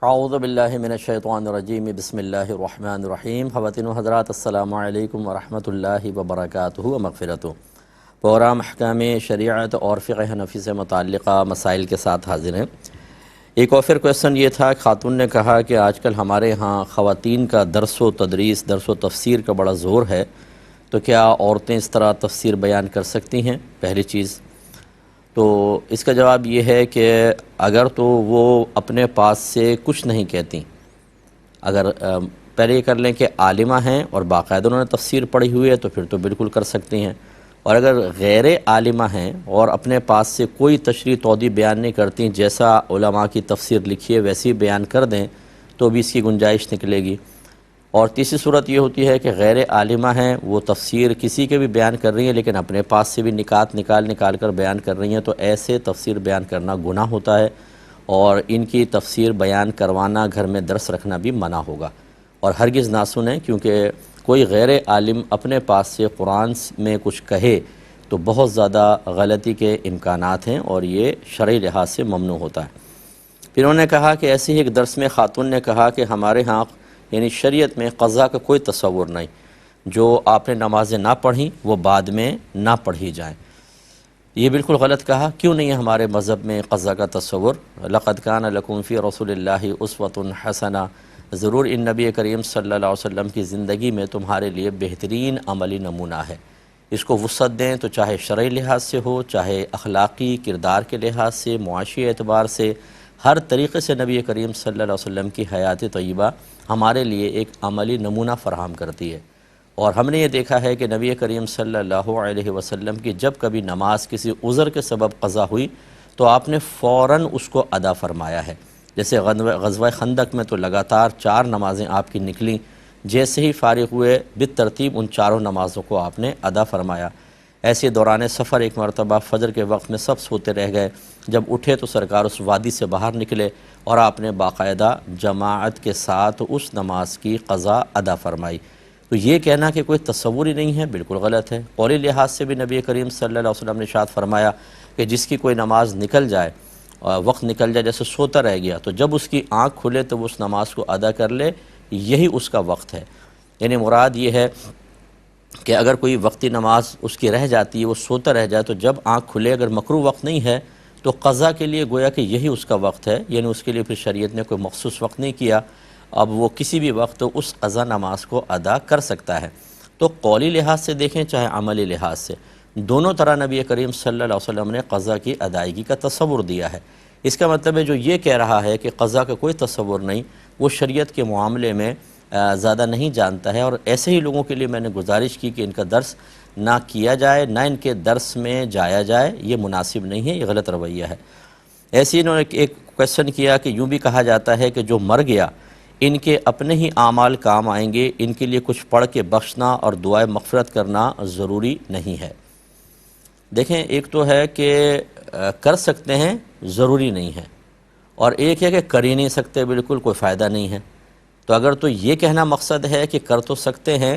اعوذ باللہ من الشیطان الرجیم بسم اللہ الرحمن الرحیم خواتین و حضرات السلام علیکم ورحمۃ اللہ وبرکاتہ و مغفرتہ۔ پروگرام احکام شریعت اور فقہ حنفی سے متعلقہ مسائل کے ساتھ حاضر ہیں۔ ایک اور پھر کویسچن یہ تھا، خاتون نے کہا کہ آج کل ہمارے ہاں خواتین کا درس و تدریس درس و تفسیر کا بڑا زور ہے، تو کیا عورتیں اس طرح تفسیر بیان کر سکتی ہیں؟ پہلی چیز تو اس کا جواب یہ ہے کہ اگر تو وہ اپنے پاس سے کچھ نہیں کہتی، اگر پہلے یہ کر لیں کہ عالمہ ہیں اور باقاعدہ انہوں نے تفسیر پڑھی ہوئی ہے تو پھر تو بالکل کر سکتی ہیں، اور اگر غیر عالمہ ہیں اور اپنے پاس سے کوئی تشریح توضیح بیان نہیں کرتی، جیسا علماء کی تفسیر لکھی ہے ویسی بیان کر دیں تو بھی اس کی گنجائش نکلے گی۔ اور تیسری صورت یہ ہوتی ہے کہ غیر عالمہ ہیں، وہ تفسیر کسی کے بھی بیان کر رہی ہیں لیکن اپنے پاس سے بھی نکات نکال کر بیان کر رہی ہیں، تو ایسے تفسیر بیان کرنا گناہ ہوتا ہے، اور ان کی تفسیر بیان کروانا، گھر میں درس رکھنا بھی منع ہوگا، اور ہرگز نہ سنیں، کیونکہ کوئی غیر عالم اپنے پاس سے قرآن میں کچھ کہے تو بہت زیادہ غلطی کے امکانات ہیں، اور یہ شرعی لحاظ سے ممنوع ہوتا ہے۔ پھر انہوں نے کہا کہ ایسے ہی ایک درس میں خاتون نے کہا کہ ہمارے ہاں یعنی شریعت میں قضا کا کوئی تصور نہیں، جو آپ نے نمازیں نہ پڑھیں وہ بعد میں نہ پڑھی جائیں۔ یہ بالکل غلط کہا، کیوں نہیں ہے ہمارے مذہب میں قضا کا تصور؟ لقد کان لکم فی رسول اللہ اسوۃ حسنہ، ضرور ان نبی کریم صلی اللہ علیہ وسلم کی زندگی میں تمہارے لیے بہترین عملی نمونہ ہے۔ اس کو وسعت دیں تو چاہے شرعی لحاظ سے ہو، چاہے اخلاقی کردار کے لحاظ سے، معاشی اعتبار سے، ہر طریقے سے نبی کریم صلی اللہ علیہ وسلم کی حیات طیبہ ہمارے لیے ایک عملی نمونہ فراہم کرتی ہے، اور ہم نے یہ دیکھا ہے کہ نبی کریم صلی اللہ علیہ وسلم کی جب کبھی نماز کسی عذر کے سبب قضا ہوئی تو آپ نے فوراً اس کو ادا فرمایا ہے۔ جیسے غزوہ خندق میں تو لگاتار 4 نمازیں آپ کی نکلیں، جیسے ہی فارغ ہوئے بالترتیب ان 4 نمازوں کو آپ نے ادا فرمایا۔ ایسے دوران سفر ایک مرتبہ فجر کے وقت میں سب سوتے رہ گئے، جب اٹھے تو سرکار اس وادی سے باہر نکلے اور آپ نے باقاعدہ جماعت کے ساتھ اس نماز کی قضا ادا فرمائی۔ تو یہ کہنا کہ کوئی تصور ہی نہیں ہے بالکل غلط ہے۔ قولی لحاظ سے بھی نبی کریم صلی اللہ علیہ وسلم نے ارشاد فرمایا کہ جس کی کوئی نماز نکل جائے، وقت نکل جائے، جیسے سوتا رہ گیا، تو جب اس کی آنکھ کھلے تو وہ اس نماز کو ادا کر لے، یہی اس کا وقت ہے۔ یعنی مراد یہ ہے کہ اگر کوئی وقتی نماز اس کی رہ جاتی ہے، وہ سوتا رہ جائے، تو جب آنکھ کھلے، اگر مکروہ وقت نہیں ہے تو قضا کے لیے گویا کہ یہی اس کا وقت ہے، یعنی اس کے لیے پھر شریعت نے کوئی مخصوص وقت نہیں کیا، اب وہ کسی بھی وقت اس قضا نماز کو ادا کر سکتا ہے۔ تو قولی لحاظ سے دیکھیں چاہے عملی لحاظ سے، دونوں طرح نبی کریم صلی اللہ علیہ وسلم نے قضا کی ادائیگی کا تصور دیا ہے۔ اس کا مطلب ہے جو یہ کہہ رہا ہے کہ قضا کا کوئی تصور نہیں، وہ شریعت کے معاملے میں زیادہ نہیں جانتا ہے، اور ایسے ہی لوگوں کے لیے میں نے گزارش کی کہ ان کا درس نہ کیا جائے، نہ ان کے درس میں جایا جائے، یہ مناسب نہیں ہے، یہ غلط رویہ ہے۔ ایسے ہی انہوں نے ایک کویسچن کیا کہ یوں بھی کہا جاتا ہے کہ جو مر گیا ان کے اپنے ہی اعمال کام آئیں گے، ان کے لیے کچھ پڑھ کے بخشنا اور دعائے مغفرت کرنا ضروری نہیں ہے۔ دیکھیں، ایک تو ہے کہ کر سکتے ہیں، ضروری نہیں ہے، اور ایک ہے کہ کر ہی نہیں سکتے، بالکل کوئی فائدہ نہیں ہے۔ تو اگر تو یہ کہنا مقصد ہے کہ کر تو سکتے ہیں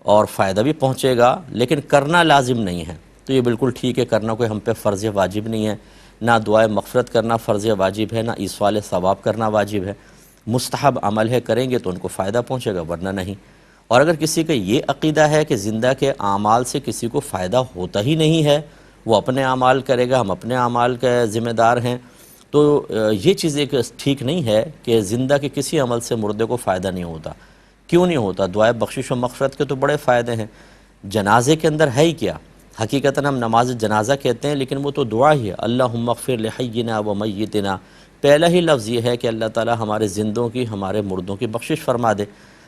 اور فائدہ بھی پہنچے گا لیکن کرنا لازم نہیں ہے، تو یہ بالکل ٹھیک ہے، کرنا کوئی ہم پہ فرض واجب نہیں ہے، نہ دعائے مغفرت کرنا فرض واجب ہے، نہ ایصال ثواب کرنا واجب ہے، مستحب عمل ہے، کریں گے تو ان کو فائدہ پہنچے گا، ورنہ نہیں۔ اور اگر کسی کا یہ عقیدہ ہے کہ زندہ کے اعمال سے کسی کو فائدہ ہوتا ہی نہیں ہے، وہ اپنے اعمال کرے گا، ہم اپنے اعمال کے ذمہ دار ہیں، تو یہ چیز ایک ٹھیک نہیں ہے کہ زندہ کے کسی عمل سے مردے کو فائدہ نہیں ہوتا۔ کیوں نہیں ہوتا؟ دعائے بخشش و مغفرت کے تو بڑے فائدے ہیں۔ جنازے کے اندر ہے ہی کیا؟ حقیقتاً ہم نماز جنازہ کہتے ہیں لیکن وہ تو دعا ہی ہے، اللہم اغفر لحینا و میتنا، پہلا ہی لفظ یہ ہے کہ اللہ تعالی ہمارے زندوں کی، ہمارے مردوں کی بخشش فرما دے۔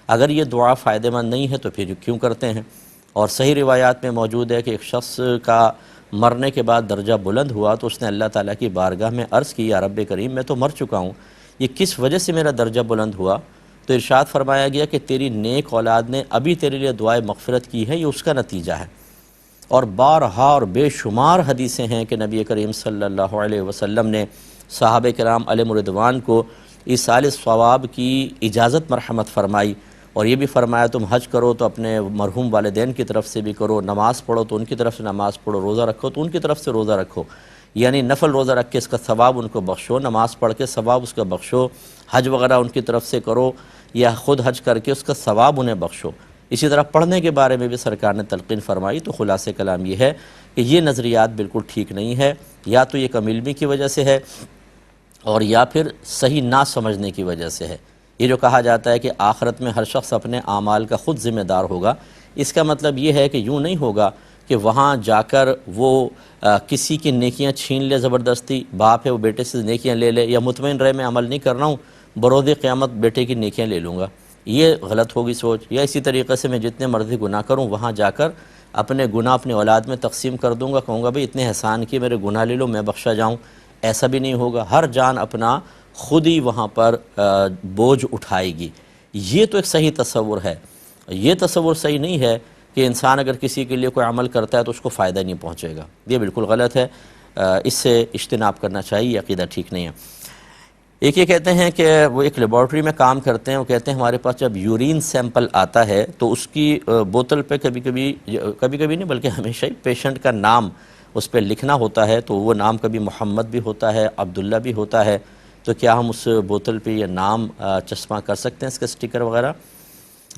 اگر یہ دعا فائدہ مند نہیں ہے تو پھر کیوں کرتے ہیں؟ اور صحیح روایات میں موجود ہے کہ ایک شخص کا مرنے کے بعد درجہ بلند ہوا تو اس نے اللہ تعالیٰ کی بارگاہ میں عرض کی، یا رب کریم میں تو مر چکا ہوں، یہ کس وجہ سے میرا درجہ بلند ہوا؟ تو ارشاد فرمایا گیا کہ تیری نیک اولاد نے ابھی تیرے لیے دعائے مغفرت کی ہے، یہ اس کا نتیجہ ہے۔ اور بارہا اور بے شمار حدیثیں ہیں کہ نبی کریم صلی اللہ علیہ وسلم نے صحابہ کرام علیہم رضوان کو ایصال ثواب کی اجازت مرحمت فرمائی، اور یہ بھی فرمایا تم حج کرو تو اپنے مرحوم والدین کی طرف سے بھی کرو، نماز پڑھو تو ان کی طرف سے نماز پڑھو، روزہ رکھو تو ان کی طرف سے روزہ رکھو۔ یعنی نفل روزہ رکھ کے اس کا ثواب ان کو بخشو، نماز پڑھ کے ثواب اس کا بخشو، حج وغیرہ ان کی طرف سے کرو یا خود حج کر کے اس کا ثواب انہیں بخشو۔ اسی طرح پڑھنے کے بارے میں بھی سرکار نے تلقین فرمائی۔ تو خلاصہ کلام یہ ہے کہ یہ نظریات بالکل ٹھیک نہیں ہے، یا تو یہ کم علمی کی وجہ سے ہے اور یا پھر صحیح نہ سمجھنے کی وجہ سے ہے۔ یہ جو کہا جاتا ہے کہ آخرت میں ہر شخص اپنے اعمال کا خود ذمہ دار ہوگا، اس کا مطلب یہ ہے کہ یوں نہیں ہوگا کہ وہاں جا کر وہ کسی کی نیکیاں چھین لے، زبردستی باپ ہے وہ بیٹے سے نیکیاں لے لے، یا مطمئن رہے میں عمل نہیں کر رہا ہوں، بروز قیامت بیٹے کی نیکیاں لے لوں گا، یہ غلط ہوگی سوچ۔ یا اسی طریقے سے میں جتنے مرضی گناہ کروں وہاں جا کر اپنے گناہ اپنی اولاد میں تقسیم کر دوں گا، کہوں گا بھئی اتنے احسان کیے میرے گناہ لے لو میں بخشا جاؤں، ایسا بھی نہیں ہوگا۔ ہر جان اپنا خود ہی وہاں پر بوجھ اٹھائے گی۔ یہ تو ایک صحیح تصور ہے۔ یہ تصور صحیح نہیں ہے کہ انسان اگر کسی کے لیے کوئی عمل کرتا ہے تو اس کو فائدہ نہیں پہنچے گا، یہ بالکل غلط ہے، اس سے اجتناب کرنا چاہیے، یہ عقیدہ ٹھیک نہیں ہے۔ ایک یہ کہتے ہیں کہ وہ ایک لیبارٹری میں کام کرتے ہیں، وہ کہتے ہیں ہمارے پاس جب یورین سیمپل آتا ہے تو اس کی بوتل پہ کبھی کبھی نہیں بلکہ ہمیشہ ہی پیشنٹ کا نام اس پہ لکھنا ہوتا ہے، تو وہ نام کبھی محمد بھی ہوتا ہے، عبداللہ بھی ہوتا ہے، تو کیا ہم اس بوتل پہ یہ نام چسپاں کر سکتے ہیں اس کے سٹیکر وغیرہ؟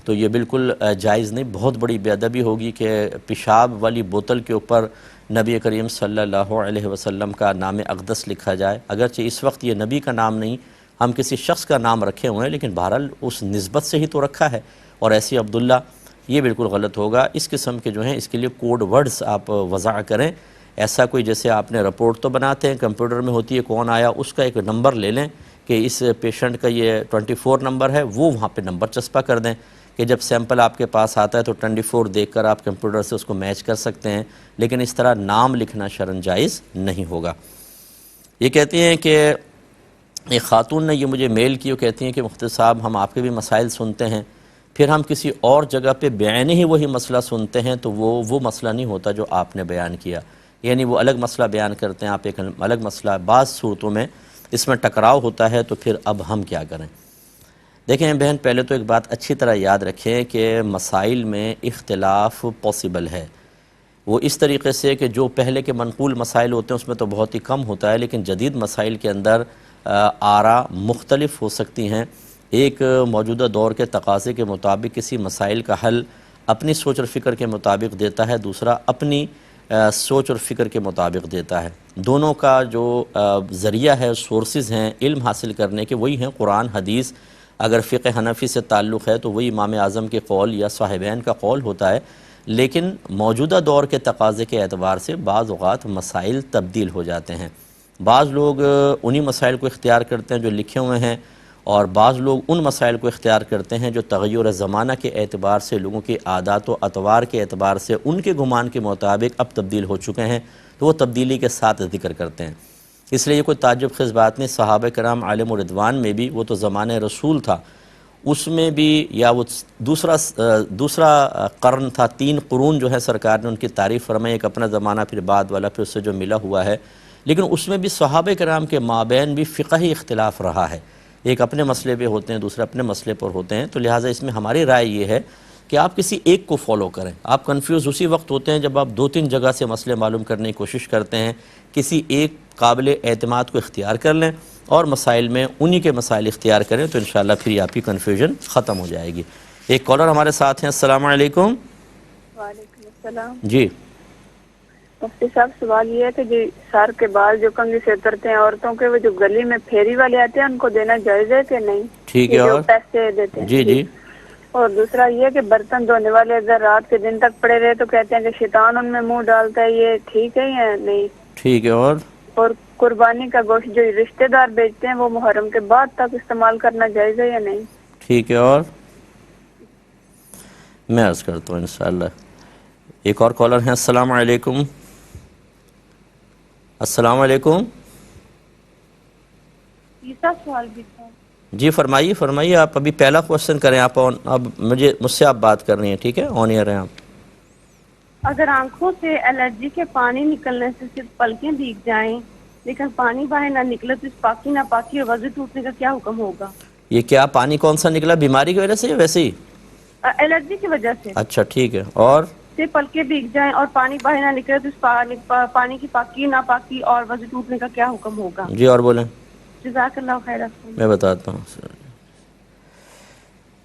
تو یہ بالکل جائز نہیں، بہت بڑی بے ادبی ہوگی کہ پیشاب والی بوتل کے اوپر نبی کریم صلی اللہ علیہ وسلم کا نام اقدس لکھا جائے۔ اگرچہ اس وقت یہ نبی کا نام نہیں، ہم کسی شخص کا نام رکھے ہوئے ہیں، لیکن بہرحال اس نسبت سے ہی تو رکھا ہے، اور ایسی عبداللہ، یہ بالکل غلط ہوگا۔ اس قسم کے جو ہیں اس کے لیے کوڈ ورڈز آپ وضع کریں، ایسا کوئی جیسے آپ نے رپورٹ تو بناتے ہیں کمپیوٹر میں ہوتی ہے کون آیا، اس کا ایک نمبر لے لیں کہ اس پیشنٹ کا یہ 24 نمبر ہے، وہ وہاں پہ نمبر چسپا کر دیں کہ جب سیمپل آپ کے پاس آتا ہے تو 24 دیکھ کر آپ کمپیوٹر سے اس کو میچ کر سکتے ہیں، لیکن اس طرح نام لکھنا شرعاً جائز نہیں ہوگا۔ یہ کہتی ہیں کہ ایک خاتون نے یہ مجھے میل کی، وہ کہتی ہیں کہ مفتی صاحب ہم آپ کے بھی مسائل سنتے ہیں، پھر ہم کسی اور جگہ پہ بعینی ہی وہی مسئلہ سنتے ہیں تو وہ مسئلہ نہیں ہوتا جو آپ نے بیان کیا، یعنی وہ الگ مسئلہ بیان کرتے ہیں، آپ ایک الگ مسئلہ، بعض صورتوں میں اس میں ٹکراؤ ہوتا ہے، تو پھر اب ہم کیا کریں؟ دیکھیں بہن، پہلے تو ایک بات اچھی طرح یاد رکھیں کہ مسائل میں اختلاف پاسبل ہے، وہ اس طریقے سے کہ جو پہلے کے منقول مسائل ہوتے ہیں اس میں تو بہت ہی کم ہوتا ہے، لیکن جدید مسائل کے اندر آراء مختلف ہو سکتی ہیں۔ ایک موجودہ دور کے تقاضے کے مطابق کسی مسائل کا حل اپنی سوچ اور فکر کے مطابق دیتا ہے، دوسرا اپنی سوچ اور فکر کے مطابق دیتا ہے۔ دونوں کا جو ذریعہ ہے، سورسز ہیں علم حاصل کرنے کے، وہی ہیں قرآن حدیث۔ اگر فقہ حنفی سے تعلق ہے تو وہی امام اعظم کے قول یا صاحبین کا قول ہوتا ہے، لیکن موجودہ دور کے تقاضے کے اعتبار سے بعض اوقات مسائل تبدیل ہو جاتے ہیں۔ بعض لوگ انہی مسائل کو اختیار کرتے ہیں جو لکھے ہوئے ہیں، اور بعض لوگ ان مسائل کو اختیار کرتے ہیں جو تغیر زمانہ کے اعتبار سے، لوگوں کی عادات و اطوار کے اعتبار سے ان کے گمان کے مطابق اب تبدیل ہو چکے ہیں، تو وہ تبدیلی کے ساتھ ذکر کرتے ہیں۔ اس لیے یہ کوئی تعجب خیز بات نہیں، صحابہ کرام عالم و رضوان میں بھی، وہ تو زمانہ رسول تھا، اس میں بھی، یا وہ دوسرا قرن تھا، 3 قرون جو ہے سرکار نے ان کی تعریف فرمائی، ایک اپنا زمانہ پھر بعد والا پھر اس سے جو ملا ہوا ہے، لیکن اس میں بھی صحابہ کرام کے مابین بھی فقہی اختلاف رہا ہے، ایک اپنے مسئلے پہ ہوتے ہیں، دوسرے اپنے مسئلے پر ہوتے ہیں، تو لہٰذا اس میں ہماری رائے یہ ہے کہ آپ کسی ایک کو فالو کریں۔ آپ کنفیوز اسی وقت ہوتے ہیں جب آپ 2-3 جگہ سے مسئلے معلوم کرنے کی کوشش کرتے ہیں، کسی ایک قابل اعتماد کو اختیار کر لیں اور مسائل میں انہی کے مسائل اختیار کریں، تو انشاءاللہ پھر آپ کی کنفیوژن ختم ہو جائے گی۔ ایک کالر ہمارے ساتھ ہیں، السلام علیکم۔ وعلیکم السلام جی مفتی صاحب، سوال یہ ہے کہ جی سر کے بال جو کنگھی سے اترتے ہیں عورتوں کے، وہ جو گلی میں پھیری والے آتے ہیں ان کو دینا جائز ہے کہ نہیں؟ ٹھیک ہے، جو اور پیسے دیتے ہیں جی اور دوسرا یہ کہ برتن دھونے والے اگر رات کے دن تک پڑے رہے تو کہتے ہیں کہ شیطان ان میں منہ ڈالتا ہے، یہ ٹھیک ہے یا نہیں؟ ٹھیک ہے، اور قربانی کا گوشت جو رشتہ دار بیچتے ہیں وہ محرم کے بعد تک استعمال کرنا جائز ہے یا نہیں؟ ٹھیک ہے، اور میں عرض کرتا ہوں انشاءاللہ۔ ایک اور کالر ہیں، السلام علیکم۔ السلام علیکم۔ سوال بھی تھا جی فرمائیے، آپ ابھی پہلا کوشچن کریں، آپ اب مجھ سے آپ بات کر رہی ہیں، ٹھیک ہے، آن ایئر ہیں آپ۔ اگر آنکھوں سے الرجی کے پانی نکلنے سے صرف پلکیں بھیگ جائیں لیکن پانی باہر نہ نکلے تو اس پاکی ناپاکی اور وضو ٹوٹنے کا کیا حکم ہوگا؟ یہ کیا پانی کون سا نکلا، بیماری کی وجہ سے یا ویسے ہی؟ الرجی کی وجہ سے۔ اچھا ٹھیک ہے، اور سے پلکیں بھیگ جائیں اور پانی باہر نہ نکلے تو اس پانی کی پاکی ناپاکی اور وضو ٹوٹنے کا کیا حکم ہوگا؟ جی اور بولیں. جزاک اللہ خیر. میں بتاتا ہوں.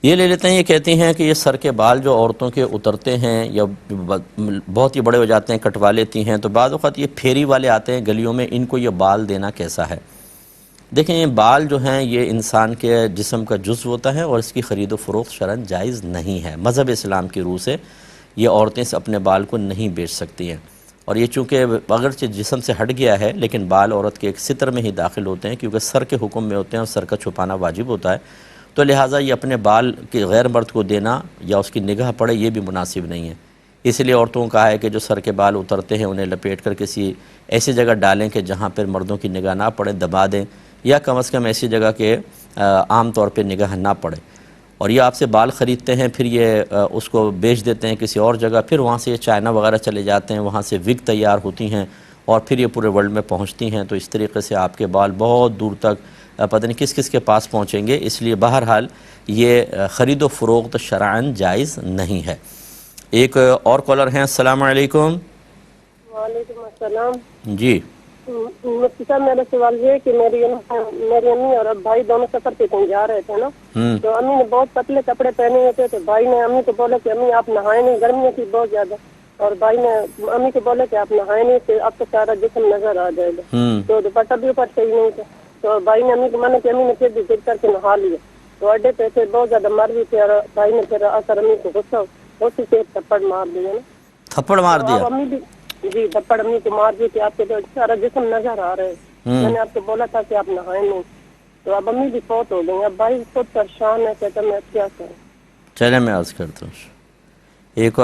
یہ لے لیتے ہیں، یہ کہتی ہیں کہ یہ سر کے بال جو عورتوں کے اترتے ہیں یا بہت ہی بڑے ہو جاتے ہیں کٹوا لیتی ہیں، تو بعض اوقات یہ پھیری والے آتے ہیں گلیوں میں، ان کو یہ بال دینا کیسا ہے؟ دیکھیں یہ بال جو ہیں یہ انسان کے جسم کا جزو ہوتا ہے اور اس کی خرید و فروخت شرعاً جائز نہیں ہے. مذہب اسلام کی روح سے یہ عورتیں اپنے بال کو نہیں بیچ سکتی ہیں، اور یہ چونکہ اگرچہ جسم سے ہٹ گیا ہے لیکن بال عورت کے ایک ستر میں ہی داخل ہوتے ہیں، کیونکہ سر کے حکم میں ہوتے ہیں اور سر کا چھپانا واجب ہوتا ہے، تو لہٰذا یہ اپنے بال کے غیر مرد کو دینا یا اس کی نگاہ پڑے یہ بھی مناسب نہیں ہے. اس لیے عورتوں کو کہا ہے کہ جو سر کے بال اترتے ہیں انہیں لپیٹ کر کسی ایسی جگہ ڈالیں کہ جہاں پر مردوں کی نگاہ نہ پڑے، دبا دیں، یا کم از کم ایسی جگہ کہ عام طور پہ نگاہ نہ پڑے. اور یہ آپ سے بال خریدتے ہیں، پھر یہ اس کو بیچ دیتے ہیں کسی اور جگہ، پھر وہاں سے یہ چائنا وغیرہ چلے جاتے ہیں، وہاں سے وگ تیار ہوتی ہیں اور پھر یہ پورے ورلڈ میں پہنچتی ہیں. تو اس طریقے سے آپ کے بال بہت دور تک پتہ نہیں کس کس کے پاس پہنچیں گے. اس لیے بہرحال یہ خرید و فروخت شرعاً جائز نہیں ہے. ایک اور کالر ہیں. السلام علیکم. وعلیکم السلام. جی مفتی صاحب میرا سوال یہ ہے کہ میری امی اور بھائی دونوں سفر پہ کہیں جا رہے تھے نا، تو امی نے بہت پتلے کپڑے پہنے ہوئے تھے، تو بھائی نے امی کو بولا کہ امی آپ نہائے نہیں، گرمیاں تھی بہت زیادہ، اور بھائی نے امی کو بولا کہ آپ نہائے نہیں کہ اب تو سارا جسم نظر آ جائے گا، تو دوپٹہ بھی اوپر صحیح نہیں تھا. تو بھائی نے امی کو مانا کہ امی نے پھر بھی گر کر کے نہا لیا. تو اڈے پہ تھے بہت زیادہ مر بھی تھے، اور بھائی نے پھر آ کر امی کو غصہ اسی سے تھپڑ مار دیا نا. تھپڑ مار دیا؟ امی بھی جی تھپڑ امی کو مار دی کہ آپ کے سارا جسم نظر آ رہے ہیں، میں نے آپ کو بولا تھا کہ آپ نہائے نہیں. تو اب امی بھی فوت ہو گئی. اب بھائی خود پریشان ہے، کہتا میں کیا کروں. چلیں میں عرض کرتا ہوں. ایک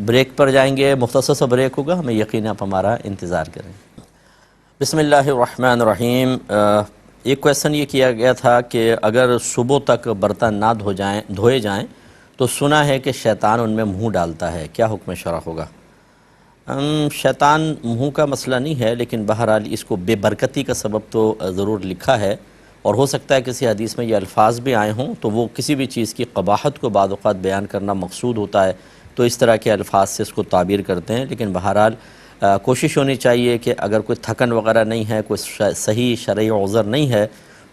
بریک پر جائیں گے، مختصر سا بریک ہوگا، ہمیں یقین آپ ہمارا انتظار کریں. بسم اللہ الرحمن الرحیم. ایک کویسچن یہ کیا گیا تھا کہ اگر صبح تک برتن نہ دھوئے جائیں تو سنا ہے کہ شیطان ان میں منہ ڈالتا ہے، کیا حکم شرع ہوگا؟ شیطان منہ کا مسئلہ نہیں ہے، لیکن بہرحال اس کو بے برکتی کا سبب تو ضرور لکھا ہے، اور ہو سکتا ہے کسی حدیث میں یہ الفاظ بھی آئے ہوں، تو وہ کسی بھی چیز کی قباحت کو بعض اوقات بیان کرنا مقصود ہوتا ہے تو اس طرح کے الفاظ سے اس کو تعبیر کرتے ہیں. لیکن بہرحال کوشش ہونی چاہیے کہ اگر کوئی تھکن وغیرہ نہیں ہے، کوئی صحیح شرعی عذر نہیں ہے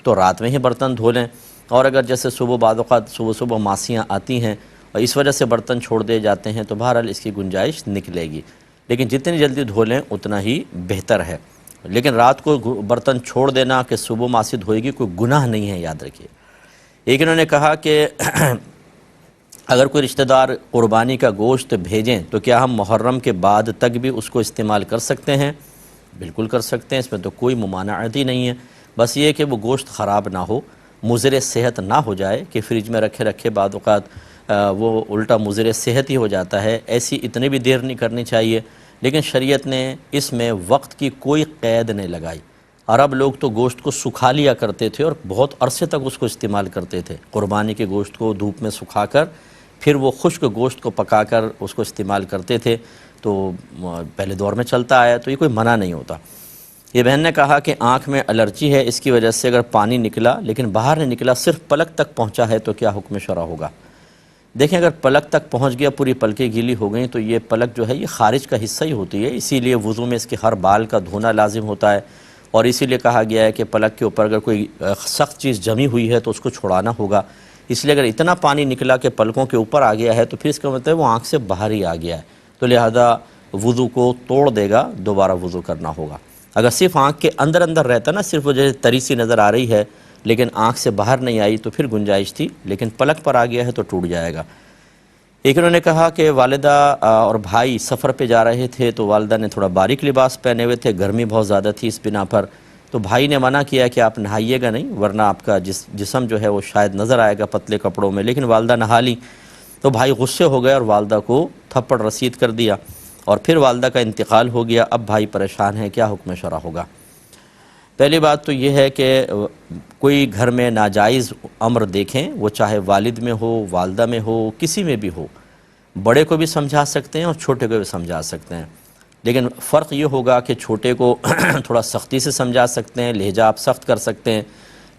تو رات میں ہی برتن دھو لیں. اور اگر جیسے بعض اوقات صبح ماسیاں آتی ہیں اور اس وجہ سے برتن چھوڑ دیے جاتے ہیں تو بہرحال اس کی گنجائش نکلے گی، لیکن جتنی جلدی دھو لیں اتنا ہی بہتر ہے. لیکن رات کو برتن چھوڑ دینا کہ صبح ماسی دھوئے گی کوئی گناہ نہیں ہے، یاد رکھیے. ایک انہوں نے کہا کہ اگر کوئی رشتہ دار قربانی کا گوشت بھیجیں تو کیا ہم محرم کے بعد تک بھی اس کو استعمال کر سکتے ہیں؟ بالکل کر سکتے ہیں، اس میں تو کوئی ممانعت ہی نہیں ہے. بس یہ کہ وہ گوشت خراب نہ ہو، مضر صحت نہ ہو جائے کہ فریج میں رکھے بعض اوقات وہ الٹا مضر صحت ہی ہو جاتا ہے. ایسی اتنی بھی دیر نہیں کرنی چاہیے. لیکن شریعت نے اس میں وقت کی کوئی قید نہیں لگائی. عرب لوگ تو گوشت کو سکھا لیا کرتے تھے اور بہت عرصے تک اس کو استعمال کرتے تھے. قربانی کے گوشت کو دھوپ میں سکھا کر پھر وہ خشک گوشت کو پکا کر اس کو استعمال کرتے تھے. تو پہلے دور میں چلتا آیا، تو یہ کوئی منع نہیں ہوتا. یہ بہن نے کہا کہ آنکھ میں الرجی ہے، اس کی وجہ سے اگر پانی نکلا لیکن باہر نہیں نکلا، صرف پلک تک پہنچا ہے تو کیا حکم شرع ہوگا؟ دیکھیں اگر پلک تک پہنچ گیا، پوری پلکیں گیلی ہو گئیں، تو یہ پلک جو ہے یہ خارج کا حصہ ہی ہوتی ہے. اسی لیے وضو میں اس کے ہر بال کا دھونا لازم ہوتا ہے، اور اسی لیے کہا گیا ہے کہ پلک کے اوپر اگر کوئی سخت چیز جمی ہوئی ہے تو اس کو چھڑانا ہوگا. اس لیے اگر اتنا پانی نکلا کہ پلکوں کے اوپر آ گیا ہے تو پھر اس کا مطلب وہ آنکھ سے باہر ہی آ گیا ہے، تو لہذا وضو کو توڑ دے گا، دوبارہ وضو کرنا ہوگا. اگر صرف آنکھ کے اندر رہتا نا، صرف وہ جیسے تری سی نظر آ رہی ہے لیکن آنکھ سے باہر نہیں آئی تو پھر گنجائش تھی، لیکن پلک پر آ گیا ہے تو ٹوٹ جائے گا. ایک انہوں نے کہا کہ والدہ اور بھائی سفر پہ جا رہے تھے تو والدہ نے تھوڑا باریک لباس پہنے ہوئے تھے، گرمی بہت زیادہ تھی، اس بنا پر تو بھائی نے منع کیا کہ آپ نہائیے گا نہیں ورنہ آپ کا جسم جو ہے وہ شاید نظر آئے گا پتلے کپڑوں میں. لیکن والدہ نہا لی تو بھائی غصے ہو گئے اور والدہ کو تھپڑ رسید کر دیا، اور پھر والدہ کا انتقال ہو گیا. اب بھائی پریشان ہے، کیا حکم شرع ہوگا؟ پہلی بات تو یہ ہے کہ کوئی گھر میں ناجائز امر دیکھیں، وہ چاہے والد میں ہو، والدہ میں ہو، کسی میں بھی ہو، بڑے کو بھی سمجھا سکتے ہیں اور چھوٹے کو بھی سمجھا سکتے ہیں. لیکن فرق یہ ہوگا کہ چھوٹے کو تھوڑا سختی سے سمجھا سکتے ہیں، لہجہ آپ سخت کر سکتے ہیں.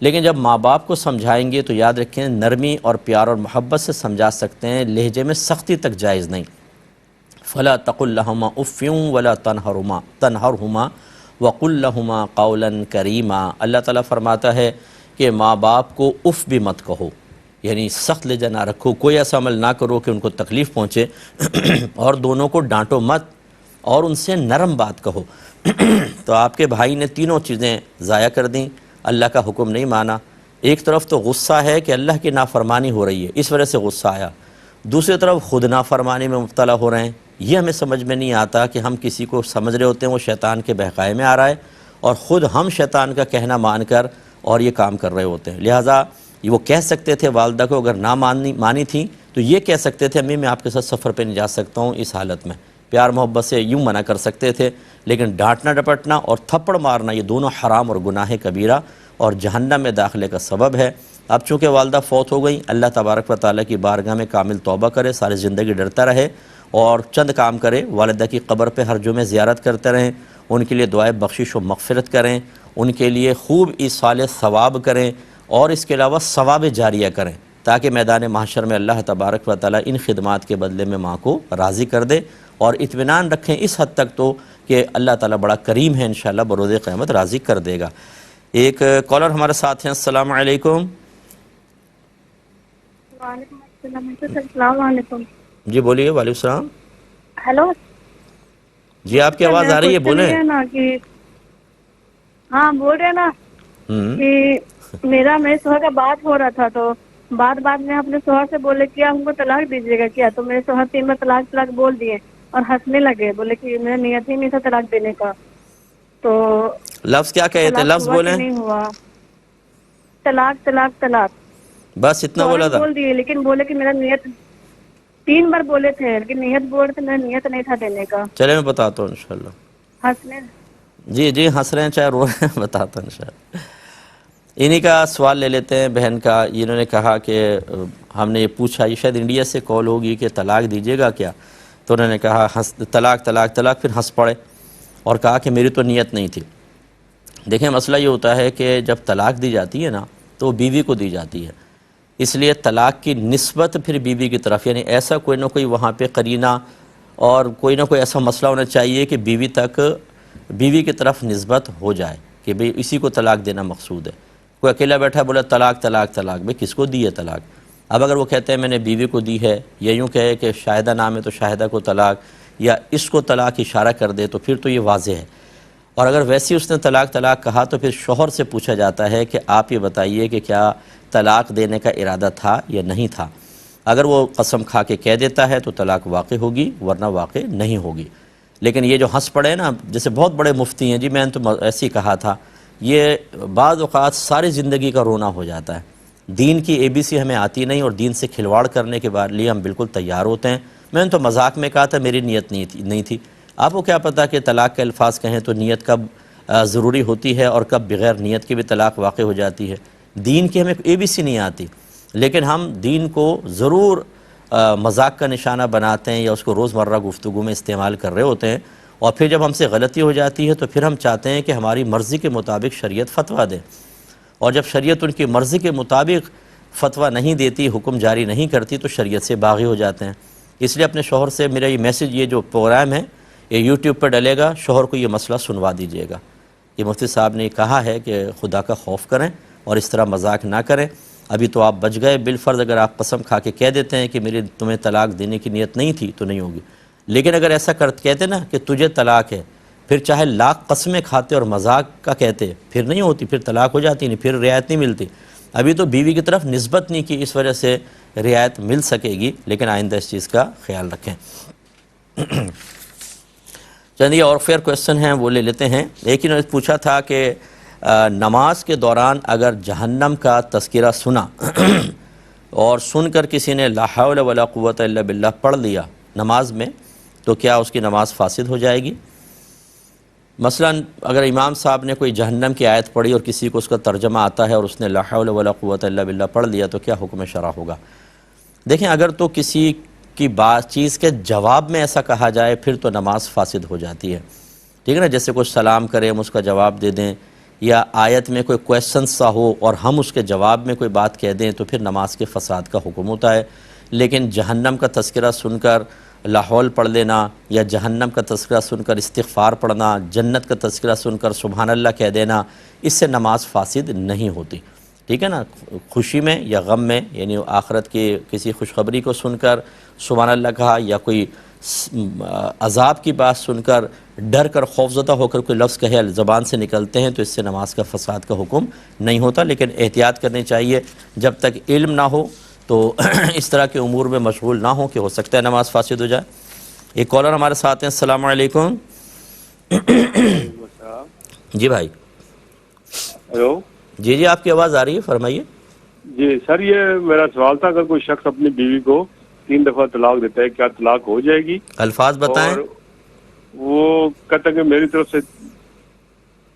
لیکن جب ماں باپ کو سمجھائیں گے تو یاد رکھیں نرمی اور پیار اور محبت سے سمجھا سکتے ہیں، لہجے میں سختی تک جائز نہیں. فلا تقل لهما اف ولا تنہرهما وقل لهما قولا کریما۔ اللہ تعالیٰ فرماتا ہے کہ ماں باپ کو اف بھی مت کہو، یعنی سخت لہجہ نہ رکھو، کوئی ایسا عمل نہ کرو کہ ان کو تکلیف پہنچے، اور دونوں کو ڈانٹو مت اور ان سے نرم بات کہو۔ تو آپ کے بھائی نے تینوں چیزیں ضائع کر دیں، اللہ کا حکم نہیں مانا۔ ایک طرف تو غصہ ہے کہ اللہ کی نافرمانی ہو رہی ہے، اس وجہ سے غصہ آیا، دوسری طرف خود نافرمانی میں مبتلا ہو رہے ہیں۔ یہ ہمیں سمجھ میں نہیں آتا کہ ہم کسی کو سمجھ رہے ہوتے ہیں وہ شیطان کے بہکائے میں آ رہا ہے، اور خود ہم شیطان کا کہنا مان کر اور یہ کام کر رہے ہوتے ہیں۔ لہٰذا وہ کہہ سکتے تھے والدہ کو، اگر نہ مانی تھی تو یہ کہہ سکتے تھے امی میں آپ کے ساتھ سفر پہ نہیں جا سکتا ہوں اس حالت میں، پیار محبت سے یوں منع کر سکتے تھے۔ لیکن ڈانٹنا ڈپٹنا اور تھپڑ مارنا یہ دونوں حرام اور گناہ کبیرہ اور جہنم میں داخلے کا سبب ہے۔ اب چونکہ والدہ فوت ہو گئیں، اللہ تبارک و تعالیٰ کی بارگاہ میں کامل توبہ کرے، ساری زندگی ڈرتا رہے اور چند کام کرے، والدہ کی قبر پہ ہر جمعے زیارت کرتے رہیں، ان کے لیے دعائے بخشش و مغفرت کریں، ان کے لیے خوب ایصال ثواب کریں، اور اس کے علاوہ ثواب جاریہ کریں، تاکہ میدان محشر میں اللہ تبارک و تعالیٰ ان خدمات کے بدلے میں ماں کو راضی کر دے، اور اطمینان رکھیں اس حد تک تو کہ اللہ تعالیٰ بڑا کریم ہے، انشاءاللہ بروز قیامت راضی کر دے گا۔ ایک کالر ہمارے ساتھ ہیں، السلام علیکم۔ وعلیکم السلام۔ السلام علیکم۔ جی بولیے۔ وعلیکم السلام۔ ہیلو جی آپ کی آواز آ رہی ہے، بولیں۔ ہاں بول رہے ہیں نا کہ میرے شوہر کا بات ہو رہا تھا، تو بعد میں اپنے شوہر سے بولے کیا ہم کو طلاق دیجیے گا کیا، تو میرے شوہر 3 بار طلاق بول دیے اور ہنسنے لگے، بولے کہ میرا نیت ہی نہیں تھا طلاق دینے کا۔ تو لفظ کیا کہے تھے؟ لفظ بولیں۔ نہیں ہوا، طلاق طلاق طلاق بس اتنا بولا تھا؟ بول دیے، لیکن بولے کہ میرا نیت 3 بار بولے تھے، لیکن نیت بول رہے تھے، میرا نیت نہیں تھا دینے کا۔ چلے میں بتاتا ہوں انشاءاللہ۔ ہنسنے جی ہنس رہے ہیں چاہے رو رہے ہیں، بتاتا ہوں انشاءاللہ۔ انہی کا سوال لے لیتے ہیں بہن کا۔ انہوں نے کہا کہ ہم نے یہ پوچھا، یہ شاید انڈیا سے کال ہوگی کہ طلاق دیجیے گا کیا، تو انہوں نے کہا طلاق طلاق طلاق، پھر ہنس پڑے اور کہا کہ میری تو نیت نہیں تھی۔ دیکھیں مسئلہ یہ ہوتا ہے کہ جب طلاق دی جاتی ہے نا تو بیوی کو دی جاتی ہے، اس لیے طلاق کی نسبت پھر بیوی کی طرف، یعنی ایسا کوئی نہ کوئی وہاں پہ قرینہ اور کوئی نہ کوئی ایسا مسئلہ ہونا چاہیے کہ بیوی کی طرف نسبت ہو جائے کہ بھئی اسی کو طلاق دینا مقصود ہے۔ کوئی اکیلا بیٹھا بولا طلاق طلاق طلاق، بھئی کس کو دی ہے طلاق؟ اب اگر وہ کہتے ہیں میں نے بیوی کو دی ہے، یا یوں کہے کہ شاہدہ نام ہے تو شاہدہ کو طلاق، یا اس کو طلاق اشارہ کر دے، تو پھر تو یہ واضح ہے۔ اور اگر ویسی اس نے طلاق طلاق کہا تو پھر شوہر سے پوچھا جاتا ہے کہ آپ یہ بتائیے کہ کیا طلاق دینے کا ارادہ تھا یا نہیں تھا۔ اگر وہ قسم کھا کے کہہ دیتا ہے تو طلاق واقع ہوگی، ورنہ واقع نہیں ہوگی۔ لیکن یہ جو ہنس پڑے نا، جیسے بہت بڑے مفتی ہیں، جی میں نے تو ایسے ہی کہا تھا، یہ بعض اوقات ساری زندگی کا رونا ہو جاتا ہے۔ دین کی ABC ہمیں آتی نہیں، اور دین سے کھلواڑ کرنے کے لیے ہم بالکل تیار ہوتے ہیں۔ میں نے تو مذاق میں کہا تھا، میری نیت نہیں تھی۔ آپ کو کیا پتہ کہ طلاق کے الفاظ کہیں تو نیت کب ضروری ہوتی ہے اور کب بغیر نیت کے بھی طلاق واقع ہو جاتی ہے۔ دین کی ہمیں ABC نہیں آتی، لیکن ہم دین کو ضرور مذاق کا نشانہ بناتے ہیں، یا اس کو روزمرہ گفتگو میں استعمال کر رہے ہوتے ہیں، اور پھر جب ہم سے غلطی ہو جاتی ہے تو پھر ہم چاہتے ہیں کہ ہماری مرضی کے مطابق شریعت فتویٰ دے، اور جب شریعت ان کی مرضی کے مطابق فتویٰ نہیں دیتی، حکم جاری نہیں کرتی، تو شریعت سے باغی ہو جاتے ہیں۔ اس لیے اپنے شوہر سے میرا یہ میسج، یہ جو پروگرام ہے یہ YouTube پر ڈلے گا، شوہر کو یہ مسئلہ سنوا دیجیے گا کہ مفتی صاحب نے کہا ہے کہ خدا کا خوف کریں اور اس طرح مذاق نہ کریں۔ ابھی تو آپ بچ گئے، بالفرض اگر آپ قسم کھا کے کہہ دیتے ہیں کہ میری تمہیں طلاق دینے کی نیت نہیں تھی تو نہیں ہوگی، لیکن اگر ایسا کہتے نا کہ تجھے طلاق ہے، پھر چاہے لاکھ قسمیں کھاتے اور مذاق کا کہتے، پھر نہیں ہوتی، پھر طلاق ہو جاتی نہیں، پھر رعایت نہیں ملتی۔ ابھی تو بیوی کی طرف نسبت نہیں کی، اس وجہ سے رعایت مل سکے گی، لیکن آئندہ اس چیز کا خیال رکھیں۔ چلیے اور فیئر کویسچن ہیں وہ لے لیتے ہیں۔ ایک انہوں نے پوچھا تھا کہ نماز کے دوران اگر جہنم کا تذکرہ سنا اور سن کر کسی نے لا حول ولا قوت الا باللہ پڑھ لیا نماز میں، تو کیا اس کی نماز فاسد ہو جائے گی؟ مثلا اگر امام صاحب نے کوئی جہنم کی آیت پڑھی اور کسی کو اس کا ترجمہ آتا ہے اور اس نے لا حول ولا قوت الا باللہ پڑھ لیا، تو کیا حکم شرع ہوگا؟ دیکھیں اگر تو کسی کی بات چیز کے جواب میں ایسا کہا جائے پھر تو نماز فاسد ہو جاتی ہے، ٹھیک ہے نا؟ جیسے کوئی سلام کرے ہم اس کا جواب دے دیں، یا آیت میں کوئی کویسچن سا ہو اور ہم اس کے جواب میں کوئی بات کہہ دیں، تو پھر نماز کے فساد کا حکم ہوتا ہے۔ لیکن جہنم کا تذکرہ سن کر لاحول پڑھ لینا یا جہنم کا تذکرہ سن کر استغفار پڑھنا، جنت کا تذکرہ سن کر سبحان اللہ کہہ دینا، اس سے نماز فاسد نہیں ہوتی، ٹھیک ہے نا۔ خوشی میں یا غم میں، یعنی آخرت کی کسی خوشخبری کو سن کر سبحان اللہ کہا، یا کوئی عذاب کی بات سن کر ڈر کر خوفزدہ ہو کر کوئی لفظ کہے زبان سے نکلتے ہیں، تو اس سے نماز کا فساد کا حکم نہیں ہوتا، لیکن احتیاط کرنی چاہیے۔ جب تک علم نہ ہو تو اس طرح کے امور میں مشغول نہ ہوں کہ ہو سکتا ہے نماز فاسد ہو جائے۔ ایک کالر ہمارے ساتھ ہیں، السلام علیکم۔ جی بھائی، ہیلو۔ جی آپ کی آواز آ رہی ہے، فرمائیے۔ جی سر، یہ میرا سوال تھا، اگر کوئی شخص اپنی بیوی کو 3 دفعہ طلاق دیتا ہے، کیا طلاق ہو جائے گی؟ الفاظ بتائیں۔ اور وہ کہتا ہے کہ میری طرف سے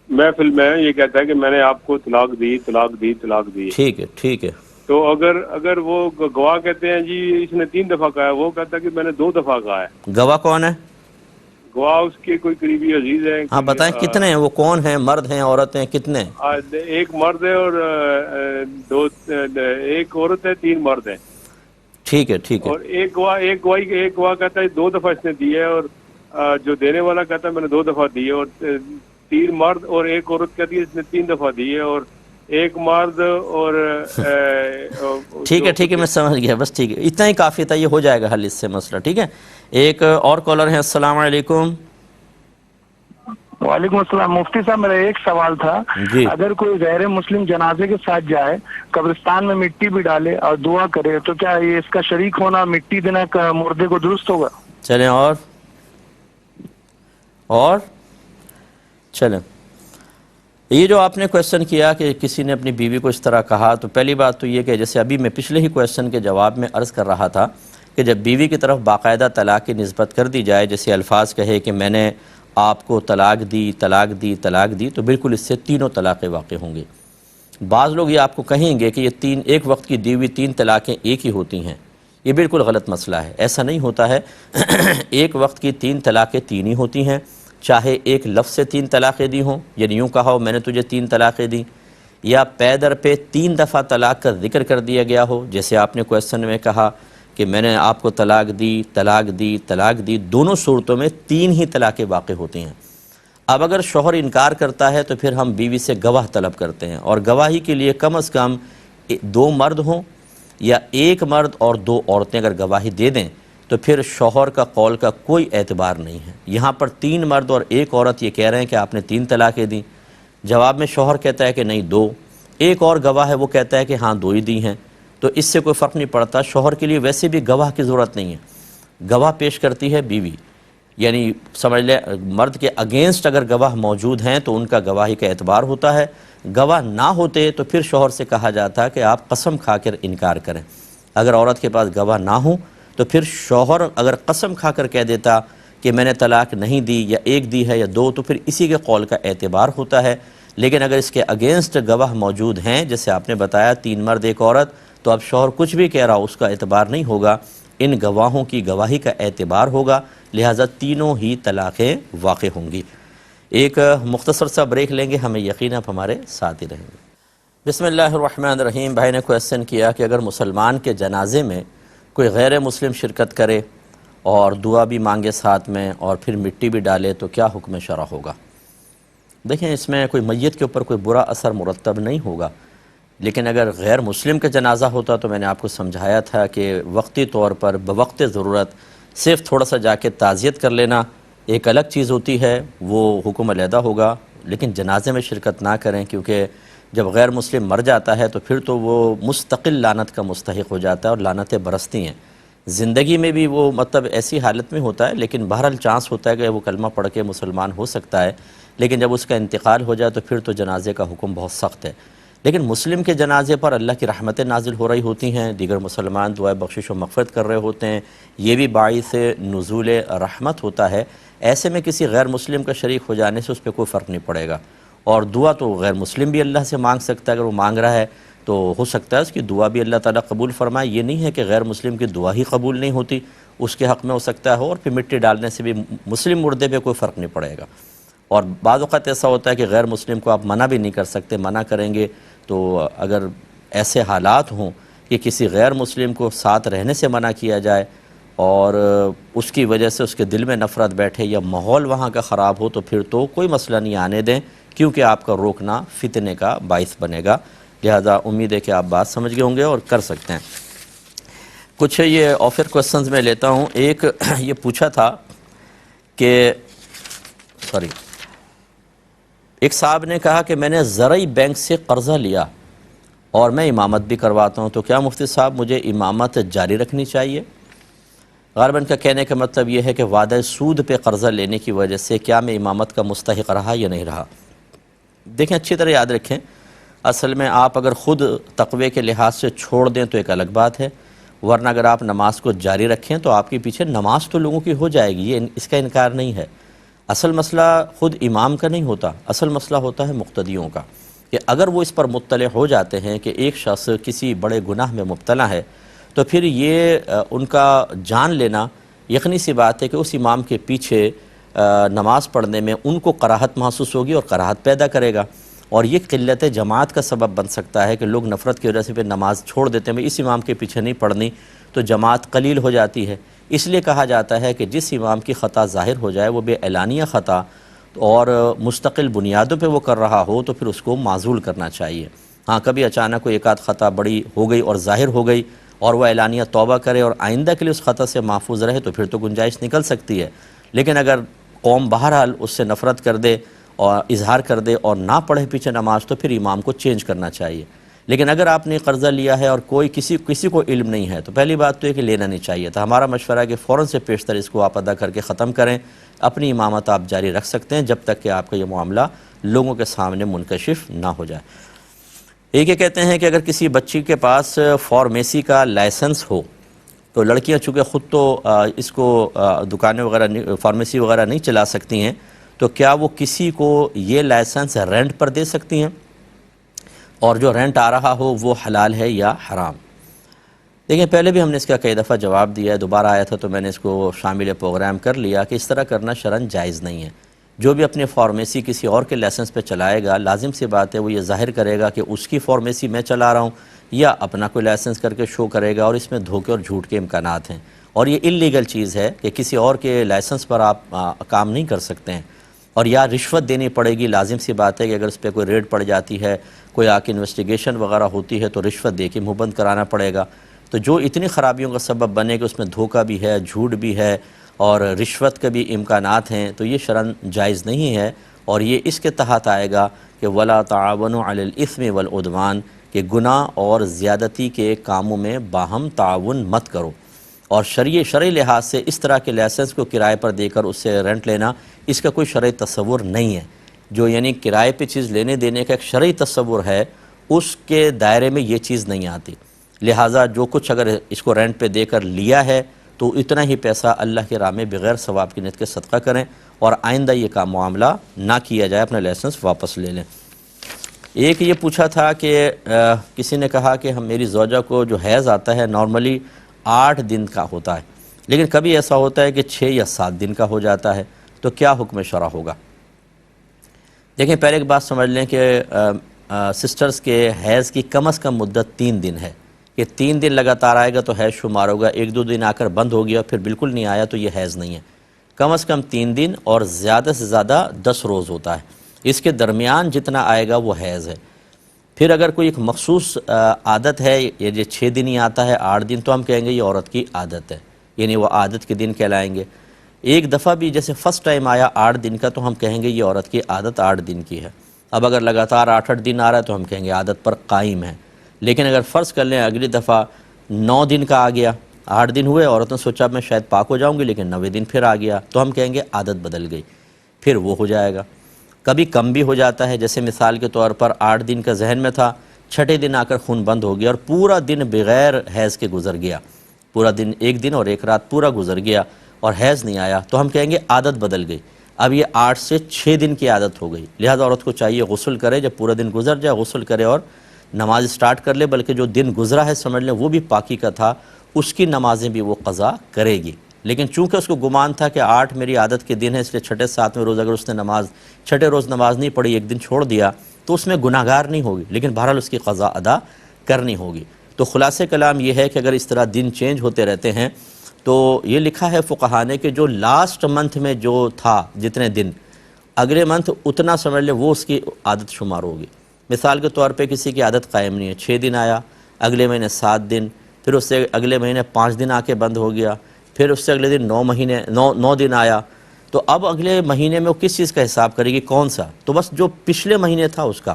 محفل میں یہ کہتا ہے کہ میں نے آپ کو طلاق دی طلاق دی طلاق دی۔ ٹھیک ہے ٹھیک ہے۔ تو اگر وہ گواہ کہتے ہیں جی اس نے 3 دفعہ کہا ہے، وہ کہتا ہے کہ میں نے 2 دفعہ کہا ہے۔ گواہ کون ہے؟ گواہ اس کے کوئی قریبی عزیز ہے۔ ہاں بتائیں کتنے ہیں، وہ کون ہیں، مرد ہیں عورت ہیں، کتنے؟ ایک مرد ہے اور ایک عورت ہے، 3 مرد ہیں۔ ٹھیک ہے ٹھیک ہے۔ اور ایک گواہ کہتا ہے 2 دفعہ اس نے دی ہے، اور جو دینے والا کہتا ہے میں نے 2 دفعہ دی ہے، اور 3 مرد اور ایک عورت کہتی ہے اس نے 3 دفعہ دی ہے، اور ایک مرد اور ٹھیک ہے میں سمجھ گیا، بس ٹھیک ہے، اتنا ہی کافی تھا، یہ ہو جائے گا حل اس سے مسئلہ، ٹھیک ہے۔ ایک اور کالر ہیں، السلام علیکم۔ وعلیکم السلام۔ مفتی صاحب میرا ایک سوال تھا، اگر کوئی غیر مسلم جنازے کے ساتھ جائے، قبرستان میں مٹی بھی ڈالے اور دعا کرے، تو کیا یہ اس کا شریک ہونا، مٹی دینا مردے کو درست ہوگا؟ چلیں اور چلیں، یہ جو آپ نے کویسچن کیا کہ کسی نے اپنی بیوی کو اس طرح کہا، تو پہلی بات تو یہ کہ جیسے ابھی میں پچھلے ہی کویسچن کے جواب میں عرض کر رہا تھا کہ جب بیوی کی طرف باقاعدہ طلاق کی نسبت کر دی جائے، جیسے الفاظ کہے کہ میں نے آپ کو طلاق دی طلاق دی طلاق دی، تو بالکل اس سے 3 طلاقیں واقع ہوں گی۔ بعض لوگ یہ آپ کو کہیں گے کہ یہ ایک وقت کی دی ہوئی 3 طلاقیں ایک ہی ہوتی ہیں، یہ بالکل غلط مسئلہ ہے، ایسا نہیں ہوتا ہے۔ ایک وقت کی 3 طلاقیں 3 ہی ہوتی ہیں، چاہے ایک لفظ سے 3 طلاقیں دی ہوں، یعنی یوں کہا ہو میں نے تجھے 3 طلاقیں دی، یا پے در پہ 3 دفعہ طلاق کا ذکر کر دیا گیا ہو، جیسے آپ نے کویسچن میں کہا کہ میں نے آپ کو طلاق دی طلاق دی طلاق دی، دونوں صورتوں میں 3 ہی طلاقیں واقع ہوتی ہیں۔ اب اگر شوہر انکار کرتا ہے تو پھر ہم بیوی سے گواہ طلب کرتے ہیں، اور گواہی کے لیے کم از کم 2 مرد ہوں یا 1 مرد اور 2 عورتیں اگر گواہی دے دیں تو پھر شوہر کا قول کا کوئی اعتبار نہیں ہے۔ یہاں پر 3 مرد اور 1 عورت یہ کہہ رہے ہیں کہ آپ نے 3 طلاقیں دیں، جواب میں شوہر کہتا ہے کہ نہیں 2، ایک اور گواہ ہے وہ کہتا ہے کہ ہاں 2 ہی دی ہیں، تو اس سے کوئی فرق نہیں پڑتا۔ شوہر کے لیے ویسے بھی گواہ کی ضرورت نہیں ہے، گواہ پیش کرتی ہے بیوی، یعنی سمجھ لیں مرد کے اگینسٹ اگر گواہ موجود ہیں تو ان کا گواہی کا اعتبار ہوتا ہے، گواہ نہ ہوتے تو پھر شوہر سے کہا جاتا کہ آپ قسم کھا کر انکار کریں۔ اگر عورت کے پاس گواہ نہ ہوں تو پھر شوہر اگر قسم کھا کر کہہ دیتا کہ میں نے طلاق نہیں دی، یا 1 دی ہے یا 2، تو پھر اسی کے قول کا اعتبار ہوتا ہے۔ لیکن اگر اس کے اگینسٹ گواہ موجود ہیں، جیسے آپ نے بتایا 3 مرد 1 عورت، تو اب شوہر کچھ بھی کہہ رہا ہو اس کا اعتبار نہیں ہوگا، ان گواہوں کی گواہی کا اعتبار ہوگا، لہٰذا 3 ہی طلاقیں واقع ہوں گی۔ ایک مختصر سا بریک لیں گے، ہمیں یقین آپ ہمارے ساتھ ہی رہیں گے۔ بسم اللہ الرحمن الرحیم۔ بھائی نے کویسچن کیا کہ اگر مسلمان کے جنازے میں کوئی غیر مسلم شرکت کرے اور دعا بھی مانگے ساتھ میں اور پھر مٹی بھی ڈالے تو کیا حکم شرع ہوگا؟ دیکھیں اس میں کوئی میت کے اوپر کوئی برا اثر مرتب نہیں ہوگا، لیکن اگر غیر مسلم کا جنازہ ہوتا تو میں نے آپ کو سمجھایا تھا کہ وقتی طور پر بوقت ضرورت صرف تھوڑا سا جا کے تعزیت کر لینا ایک الگ چیز ہوتی ہے، وہ حکم علیحدہ ہوگا، لیکن جنازے میں شرکت نہ کریں، کیونکہ جب غیر مسلم مر جاتا ہے تو پھر تو وہ مستقل لعنت کا مستحق ہو جاتا ہے اور لعنتیں برستی ہیں۔ زندگی میں بھی وہ مطلب ایسی حالت میں ہوتا ہے، لیکن بہرحال چانس ہوتا ہے کہ وہ کلمہ پڑھ کے مسلمان ہو سکتا ہے، لیکن جب اس کا انتقال ہو جائے تو پھر تو جنازے کا حکم بہت سخت ہے۔ لیکن مسلم کے جنازے پر اللہ کی رحمتیں نازل ہو رہی ہوتی ہیں، دیگر مسلمان دعائے بخشش و مغفرت کر رہے ہوتے ہیں، یہ بھی باعث نزول رحمت ہوتا ہے۔ ایسے میں کسی غیر مسلم کا شریک ہو جانے سے اس پہ کوئی فرق نہیں پڑے گا، اور دعا تو غیر مسلم بھی اللہ سے مانگ سکتا ہے، اگر وہ مانگ رہا ہے تو ہو سکتا ہے اس کی دعا بھی اللہ تعالیٰ قبول فرمائے۔ یہ نہیں ہے کہ غیر مسلم کی دعا ہی قبول نہیں ہوتی، اس کے حق میں ہو سکتا ہے، اور پھر مٹی ڈالنے سے بھی مسلم مردے پہ کوئی فرق نہیں پڑے گا۔ اور بعض اوقات ایسا ہوتا ہے کہ غیر مسلم کو آپ منع بھی نہیں کر سکتے، منع کریں گے تو اگر ایسے حالات ہوں کہ کسی غیر مسلم کو ساتھ رہنے سے منع کیا جائے اور اس کی وجہ سے اس کے دل میں نفرت بیٹھے یا ماحول وہاں کا خراب ہو تو پھر تو کوئی مسئلہ نہیں آنے دیں، کیونکہ آپ کا روکنا فتنے کا باعث بنے گا۔ لہذا امید ہے کہ آپ بات سمجھ گئے ہوں گے اور کر سکتے ہیں۔ کچھ یہ آفر کوسچنز میں لیتا ہوں۔ ایک یہ پوچھا تھا کہ ایک صاحب نے کہا کہ میں نے زرعی بینک سے قرضہ لیا اور میں امامت بھی کرواتا ہوں، تو کیا مفتی صاحب مجھے امامت جاری رکھنی چاہیے؟ غالباً کا کہنے کا مطلب یہ ہے کہ وعدہ سود پہ قرضہ لینے کی وجہ سے کیا میں امامت کا مستحق رہا یا نہیں رہا۔ دیکھیں اچھی طرح یاد رکھیں، اصل میں آپ اگر خود تقوی کے لحاظ سے چھوڑ دیں تو ایک الگ بات ہے، ورنہ اگر آپ نماز کو جاری رکھیں تو آپ کے پیچھے نماز تو لوگوں کی ہو جائے گی، یہ اس کا انکار نہیں ہے۔ اصل مسئلہ خود امام کا نہیں ہوتا، اصل مسئلہ ہوتا ہے مقتدیوں کا، کہ اگر وہ اس پر مطلع ہو جاتے ہیں کہ ایک شخص کسی بڑے گناہ میں مبتلا ہے تو پھر یہ ان کا جان لینا یقینی سی بات ہے کہ اس امام کے پیچھے نماز پڑھنے میں ان کو کراہت محسوس ہوگی اور کراہت پیدا کرے گا، اور یہ قلت جماعت کا سبب بن سکتا ہے کہ لوگ نفرت کی وجہ سے پھر نماز چھوڑ دیتے ہیں، اس امام کے پیچھے نہیں پڑھنی، تو جماعت قلیل ہو جاتی ہے۔ اس لیے کہا جاتا ہے کہ جس امام کی خطا ظاہر ہو جائے وہ بے اعلانیہ خطا اور مستقل بنیادوں پہ وہ کر رہا ہو تو پھر اس کو معزول کرنا چاہیے۔ ہاں کبھی اچانک کوئی ایک آدھ خطا بڑی ہو گئی اور ظاہر ہو گئی اور وہ اعلانیہ توبہ کرے اور آئندہ کے لیے اس خطا سے محفوظ رہے تو پھر تو گنجائش نکل سکتی ہے، لیکن اگر قوم بہرحال اس سے نفرت کر دے اور اظہار کر دے اور نہ پڑھے پیچھے نماز تو پھر امام کو چینج کرنا چاہیے۔ لیکن اگر آپ نے قرضہ لیا ہے اور کوئی کسی کو علم نہیں ہے تو پہلی بات تو یہ کہ لینا نہیں چاہیے تھا۔ ہمارا مشورہ ہے کہ فوراً سے پیشتر اس کو آپ ادا کر کے ختم کریں، اپنی امامت آپ جاری رکھ سکتے ہیں جب تک کہ آپ کا یہ معاملہ لوگوں کے سامنے منکشف نہ ہو جائے۔ ایک یہ کہتے ہیں کہ اگر کسی بچی کے پاس فارمیسی کا لائسنس ہو تو لڑکیاں چونکہ خود تو اس کو دکانیں وغیرہ فارمیسی وغیرہ نہیں چلا سکتی ہیں، تو کیا وہ کسی کو یہ لائسنس رینٹ پر دے سکتی ہیں، اور جو رینٹ آ رہا ہو وہ حلال ہے یا حرام؟ دیکھیں پہلے بھی ہم نے اس کا کئی دفعہ جواب دیا ہے، دوبارہ آیا تھا تو میں نے اس کو شامل پروگرام کر لیا کہ اس طرح کرنا شرعاً جائز نہیں ہے۔ جو بھی اپنی فارمیسی کسی اور کے لائسنس پہ چلائے گا لازم سی بات ہے وہ یہ ظاہر کرے گا کہ اس کی فارمیسی میں چلا رہا ہوں، یا اپنا کوئی لائسنس کر کے شو کرے گا، اور اس میں دھوکے اور جھوٹ کے امکانات ہیں، اور یہ انلیگل چیز ہے کہ کسی اور کے لائسنس پر آپ کام نہیں کر سکتے ہیں، اور یا رشوت دینی پڑے گی۔ لازم سی بات ہے کہ اگر اس پہ کوئی ریڈ پڑ جاتی ہے، کوئی آ کے انویسٹیگیشن وغیرہ ہوتی ہے تو رشوت دے کے منہ بند کرانا پڑے گا۔ تو جو اتنی خرابیوں کا سبب بنے کہ اس میں دھوکہ بھی ہے، جھوٹ بھی ہے اور رشوت کے بھی امکانات ہیں، تو یہ شرعاً جائز نہیں ہے، اور یہ اس کے تحت آئے گا کہ وَلَا تَعَاوَنُوا عَلَى الْإِثْمِ وَالْعُدْوَانِ، کہ گناہ اور زیادتی کے کاموں میں باہم تعاون مت کرو۔ اور شرعی لحاظ سے اس طرح کے لائسنس کو کرائے پر دے کر اس سے رینٹ لینا، اس کا کوئی شرعی تصور نہیں ہے۔ جو یعنی کرائے پہ چیز لینے دینے کا ایک شرعی تصور ہے، اس کے دائرے میں یہ چیز نہیں آتی۔ لہٰذا جو کچھ اگر اس کو رینٹ پہ دے کر لیا ہے تو اتنا ہی پیسہ اللہ کے راہ میں بغیر ثواب کی نیت کے صدقہ کریں، اور آئندہ یہ کا معاملہ نہ کیا جائے، اپنا لائسنس واپس لے لیں۔ ایک یہ پوچھا تھا کہ کسی نے کہا کہ میری زوجہ کو جو حیض آتا ہے نارملی 8 دن کا ہوتا ہے، لیکن کبھی ایسا ہوتا ہے کہ 6 یا 7 دن کا ہو جاتا ہے، تو کیا حکم شرع ہوگا؟ دیکھیں پہلے ایک بات سمجھ لیں کہ سسٹرز کے حیض کی کم از کم مدت 3 دن ہے، کہ 3 دن لگاتار آئے گا تو حیض شمار ہوگا، 1-2 دن آ کر بند ہو گیا پھر بالکل نہیں آیا تو یہ حیض نہیں ہے۔ کم از کم 3 دن اور زیادہ سے زیادہ 10 روز ہوتا ہے، اس کے درمیان جتنا آئے گا وہ حیض ہے۔ پھر اگر کوئی ایک مخصوص عادت ہے، یہ جو 6 دن ہی آتا ہے 8 دن، تو ہم کہیں گے یہ عورت کی عادت ہے، یعنی وہ عادت کے دن کہلائیں گے۔ ایک دفعہ بھی جیسے فرسٹ ٹائم آیا 8 دن کا تو ہم کہیں گے یہ عورت کی عادت 8 دن کی ہے۔ اب اگر لگاتار 8 دن آ رہا ہے تو ہم کہیں گے عادت پر قائم ہے۔ لیکن اگر فرض کر لیں اگلی دفعہ 9 دن کا آ گیا، 8 دن ہوئے، عورت نے سوچا میں شاید پاک ہو جاؤں گی، لیکن 9ویں دن پھر آ گیا، تو ہم کہیں گے عادت بدل گئی، پھر وہ ہو جائے گا۔ کبھی کم بھی ہو جاتا ہے، جیسے مثال کے طور پر 8 دن کا ذہن میں تھا، 6 دن آ کر خون بند ہو گیا اور پورا دن بغیر حیض کے گزر گیا، پورا دن 1 دن اور 1 رات پورا گزر گیا اور حیض نہیں آیا، تو ہم کہیں گے عادت بدل گئی، اب یہ 8 سے 6 دن کی عادت ہو گئی۔ لہذا عورت کو چاہیے غسل کرے، جب پورا دن گزر جائے غسل کرے اور نماز سٹارٹ کر لے، بلکہ جو دن گزرا ہے سمجھ لیں وہ بھی پاکی کا تھا، اس کی نمازیں بھی وہ قضا کرے گی۔ لیکن چونکہ اس کو گمان تھا کہ 8 میری عادت کے دن ہے، اس لیے 6 7ویں روز اگر اس نے 6 روز نماز نہیں پڑھی، 1 دن چھوڑ دیا، تو اس میں گناہگار نہیں ہوگی، لیکن بہرحال اس کی قضا ادا کرنی ہوگی۔ تو خلاصہ کلام یہ ہے کہ اگر اس طرح دن چینج ہوتے رہتے ہیں تو یہ لکھا ہے فقہا نے کہ جو لاسٹ منتھ میں جو تھا جتنے دن، اگلے منتھ اتنا سمجھ لے وہ اس کی عادت شمار ہوگی۔ مثال کے طور پہ کسی کی عادت قائم نہیں ہے، 6 دن آیا، اگلے مہینے 7 دن، پھر اس سے اگلے مہینے 5 دن آ کے بند ہو گیا، پھر اس سے اگلے دن 9 دن آیا، تو اب اگلے مہینے میں وہ کس چیز کا حساب کرے گی، کون سا؟ تو بس جو پچھلے مہینے تھا اس کا،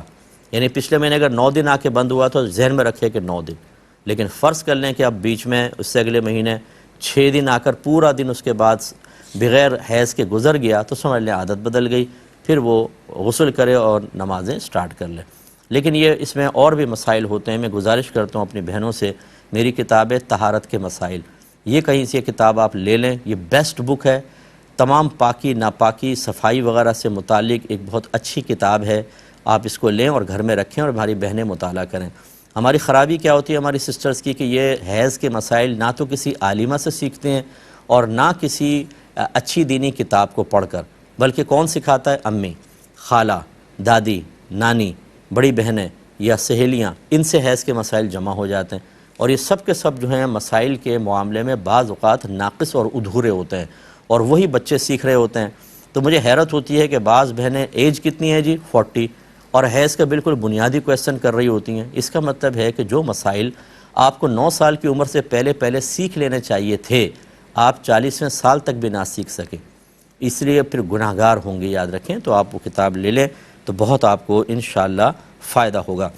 یعنی پچھلے مہینے اگر 9 دن آ کے بند ہوا تو ذہن میں رکھے کہ 9 دن، لیکن فرض کر لیں کہ اب بیچ میں اس سے اگلے مہینے 6 دن آ کر پورا دن اس کے بعد بغیر حیض کے گزر گیا تو سمجھ لیں عادت بدل گئی، پھر وہ غسل کرے اور نمازیں سٹارٹ کر لیں۔ لیکن یہ اس میں اور بھی مسائل ہوتے ہیں، میں گزارش کرتا ہوں اپنی بہنوں سے، میری کتاب ہے طہارت کے مسائل، یہ کہیں سے یہ کتاب آپ لے لیں، یہ بیسٹ بک ہے، تمام پاکی ناپاکی صفائی وغیرہ سے متعلق ایک بہت اچھی کتاب ہے، آپ اس کو لیں اور گھر میں رکھیں اور ہماری بہنیں مطالعہ کریں۔ ہماری خرابی کیا ہوتی ہے ہماری سسٹرز کی کہ یہ حیض کے مسائل نہ تو کسی عالمہ سے سیکھتے ہیں اور نہ کسی اچھی دینی کتاب کو پڑھ کر، بلکہ کون سکھاتا ہے؟ امی، خالہ، دادی، نانی، بڑی بہنیں یا سہیلیاں، ان سے حیض کے مسائل جمع ہو جاتے ہیں، اور یہ سب کے سب جو ہیں مسائل کے معاملے میں بعض اوقات ناقص اور ادھورے ہوتے ہیں، اور وہی بچے سیکھ رہے ہوتے ہیں۔ تو مجھے حیرت ہوتی ہے کہ بعض بہنیں ایج کتنی ہے جی 40، اور حیض کا بالکل بنیادی کویسچن کر رہی ہوتی ہیں۔ اس کا مطلب ہے کہ جو مسائل آپ کو 9 سال کی عمر سے پہلے سیکھ لینے چاہیے تھے، آپ 40ویں سال تک بھی نہ سیکھ سکیں، اس لیے پھر گناہ گار ہوں گے، یاد رکھیں۔ تو آپ وہ کتاب لے لیں تو بہت آپ کو انشاءاللہ فائدہ ہوگا۔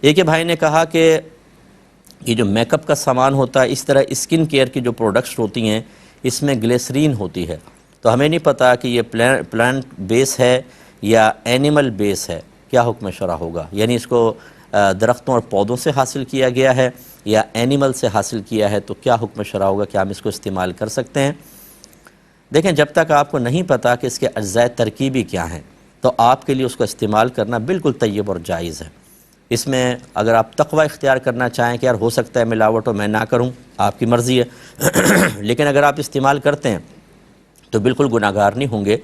ایک بھائی نے کہا کہ یہ جو میک اپ کا سامان ہوتا ہے، اس طرح اسکن کیئر کی جو پروڈکٹس ہوتی ہیں اس میں گلیسرین ہوتی ہے، تو ہمیں نہیں پتہ کہ یہ پلانٹ بیس ہے یا اینیمل بیس ہے، کیا حکم شرع ہوگا؟ یعنی اس کو درختوں اور پودوں سے حاصل کیا گیا ہے یا اینیمل سے حاصل کیا ہے، تو کیا حکم شرع ہوگا، کیا ہم اس کو استعمال کر سکتے ہیں؟ دیکھیں، جب تک آپ کو نہیں پتہ کہ اس کے اجزاء ترکیبی کیا ہیں تو آپ کے لیے اس کو استعمال کرنا بالکل طیب اور جائز ہے۔ اس میں اگر آپ تقوی اختیار کرنا چاہیں کہ یار ہو سکتا ہے ملاوٹ ہو، میں نہ کروں، آپ کی مرضی ہے، لیکن اگر آپ استعمال کرتے ہیں تو بالکل گناہ گار نہیں ہوں گے،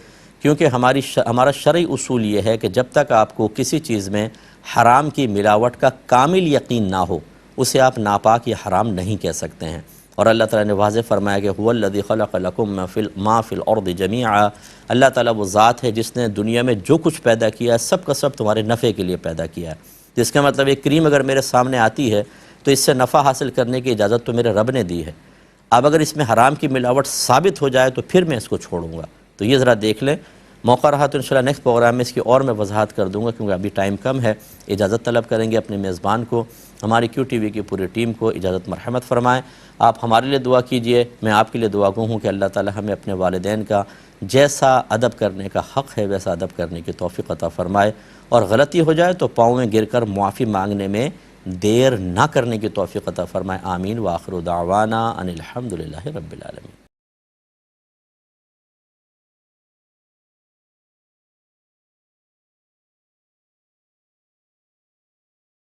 کیونکہ ہمارا شرعی اصول یہ ہے کہ جب تک آپ کو کسی چیز میں حرام کی ملاوٹ کا کامل یقین نہ ہو، اسے آپ ناپاک یا حرام نہیں کہہ سکتے ہیں۔ اور اللہ تعالیٰ نے واضح فرمایا کہ هو الذی خلق لکم ما فی الارض جمیعا، اللہ تعالیٰ وہ ذات ہے جس نے دنیا میں جو کچھ پیدا کیا ہے سب کا سب تمہارے نفع کے لیے پیدا کیا ہے۔ جس کا مطلب ایک کریم اگر میرے سامنے آتی ہے تو اس سے نفع حاصل کرنے کی اجازت تو میرے رب نے دی ہے، اب اگر اس میں حرام کی ملاوٹ ثابت ہو جائے تو پھر میں اس کو چھوڑوں گا۔ تو یہ ذرا دیکھ لیں، موقع رہا تو انشاءاللہ نیکسٹ پروگرام میں اس کی اور میں وضاحت کر دوں گا، کیونکہ ابھی ٹائم کم ہے۔ اجازت طلب کریں گے اپنے میزبان کو، ہماری کیو ٹی وی کی پوری ٹیم کو اجازت مرحمت فرمائیں۔ آپ ہمارے لیے دعا کیجئے، میں آپ کے لیے دعا گو ہوں کہ اللہ تعالی ہمیں اپنے والدین کا جیسا ادب کرنے کا حق ہے ویسا ادب کرنے کی توفیق عطا فرمائے، اور غلطی ہو جائے تو پاؤں میں گر کر معافی مانگنے میں دیر نہ کرنے کی توفیق عطا فرمائے۔ آمین۔ وآخر دعوانا ان الحمدللہ رب العالمین۔